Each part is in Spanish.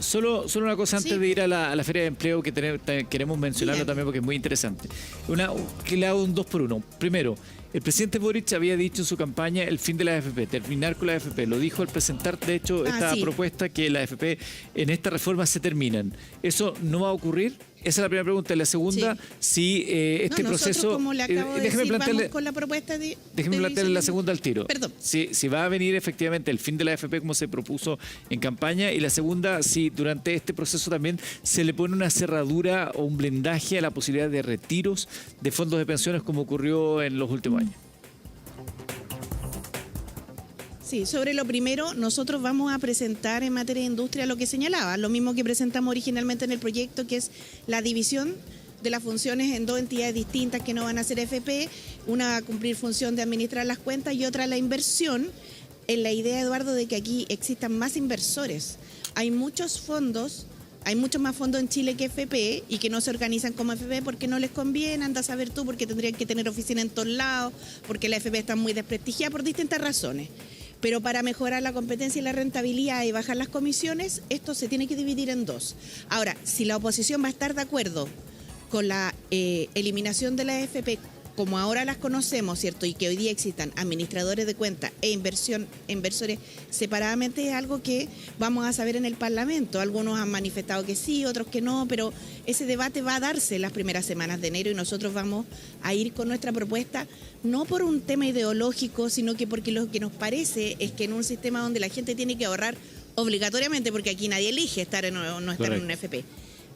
Solo una cosa antes Sí. de ir a la Feria de Empleo que queremos mencionarlo Bien. también porque es muy interesante. Que le hago un 2 por 1. Primero, el presidente Boric había dicho en su campaña el fin de la AFP, terminar con la AFP. Lo dijo al presentar, de hecho, esta sí. propuesta que la AFP en esta reforma se terminan. ¿Eso no va a ocurrir? Esa es la primera pregunta. Y la segunda, si este nosotros, proceso... como le acabo de déjeme decir, plantearle, vamos con la propuesta de... déjeme plantearle la segunda al tiro. Perdón. Si va a venir efectivamente el fin de la AFP como se propuso en campaña, y la segunda, si durante este proceso también se le pone una cerradura o un blindaje a la posibilidad de retiros de fondos de pensiones como ocurrió en los últimos años. Sí, sobre lo primero, nosotros vamos a presentar en materia de industria lo que señalaba, lo mismo que presentamos originalmente en el proyecto, que es la división de las funciones en dos entidades distintas que no van a ser FP, una va a cumplir función de administrar las cuentas y otra la inversión, en la idea, Eduardo, de que aquí existan más inversores. Hay muchos fondos. Hay muchos más fondos en Chile que FP y que no se organizan como FP porque no les conviene, anda a saber tú, porque tendrían que tener oficina en todos lados, porque la FP está muy desprestigiada por distintas razones. Pero para mejorar la competencia y la rentabilidad y bajar las comisiones, esto se tiene que dividir en dos. Ahora, si la oposición va a estar de acuerdo con la eliminación de la AFP, como ahora las conocemos, ¿cierto? Y que hoy día existan administradores de cuentas e inversores separadamente, es algo que vamos a saber en el Parlamento. Algunos han manifestado que sí, otros que no, pero ese debate va a darse las primeras semanas de enero y nosotros vamos a ir con nuestra propuesta, no por un tema ideológico, sino que porque lo que nos parece es que en un sistema donde la gente tiene que ahorrar obligatoriamente, porque aquí nadie elige estar o no estar en un FP,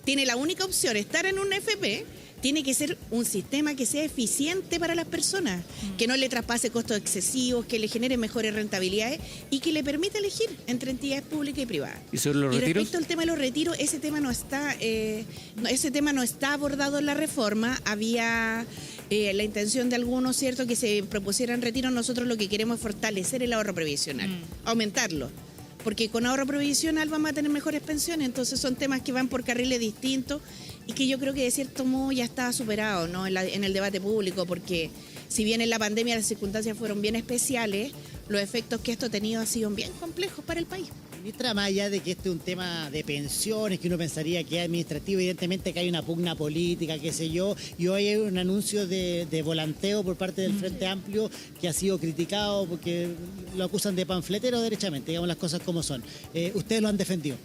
tiene la única opción estar en un FP, tiene que ser un sistema que sea eficiente para las personas, que no le traspase costos excesivos, que le genere mejores rentabilidades y que le permita elegir entre entidades públicas y privadas. ¿Y sobre los retiros? Respecto al tema de los retiros, ese tema no está abordado en la reforma. Había la intención de algunos, ¿cierto?, que se propusieran retiros. Nosotros lo que queremos es fortalecer el ahorro previsional, aumentarlo. Porque con ahorro previsional vamos a tener mejores pensiones, entonces son temas que van por carriles distintos y que yo creo que de cierto modo ya está superado, ¿no?, en el debate público, porque si bien en la pandemia las circunstancias fueron bien especiales, los efectos que esto ha tenido han sido bien complejos para el país. Ministra, más allá de que este es un tema de pensiones, que uno pensaría que es administrativo, evidentemente que hay una pugna política, qué sé yo, y hoy hay un anuncio de volanteo por parte del Frente Amplio que ha sido criticado porque lo acusan de panfletero derechamente, digamos las cosas como son. ¿Ustedes lo han defendido?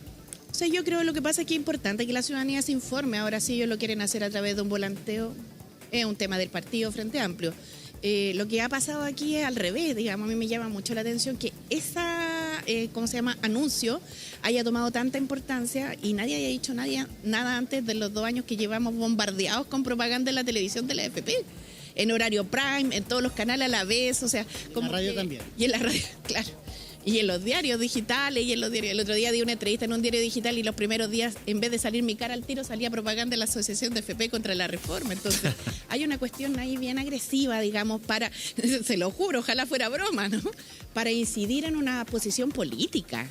O sea, yo creo que lo que pasa es que es importante que la ciudadanía se informe. Ahora, si ellos lo quieren hacer a través de un volanteo, es un tema del partido Frente Amplio. Lo que ha pasado aquí es al revés, digamos. A mí me llama mucho la atención que anuncio haya tomado tanta importancia y nadie haya dicho nada antes de los 2 años que llevamos bombardeados con propaganda en la televisión de la AFP. En horario prime, en todos los canales a la vez, o sea... En la radio también. Y en la radio, claro. Y en los diarios digitales, y en los diarios. El otro día di una entrevista en un diario digital y los primeros días, en vez de salir mi cara al tiro, salía propaganda de la Asociación de FP contra la reforma. Entonces, hay una cuestión ahí bien agresiva, digamos, se lo juro, ojalá fuera broma, ¿no?, para incidir en una posición política.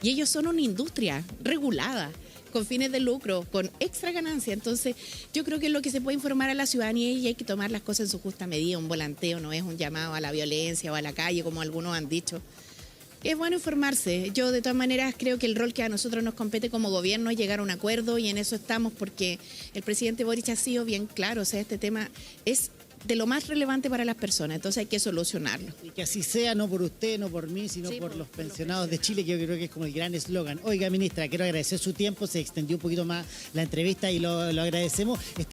Y ellos son una industria regulada, con fines de lucro, con extra ganancia. Entonces, yo creo que es lo que se puede informar a la ciudadanía y hay que tomar las cosas en su justa medida. Un volanteo no es un llamado a la violencia o a la calle, como algunos han dicho. Es bueno informarse. Yo, de todas maneras, creo que el rol que a nosotros nos compete como gobierno es llegar a un acuerdo y en eso estamos porque el presidente Boric ha sido bien claro. O sea, este tema es de lo más relevante para las personas, entonces hay que solucionarlo. Y que así sea, no por usted, no por mí, sino Sí, por los pensionados de Chile, que yo creo que es como el gran eslogan. Oiga, ministra, quiero agradecer su tiempo, se extendió un poquito más la entrevista y lo agradecemos.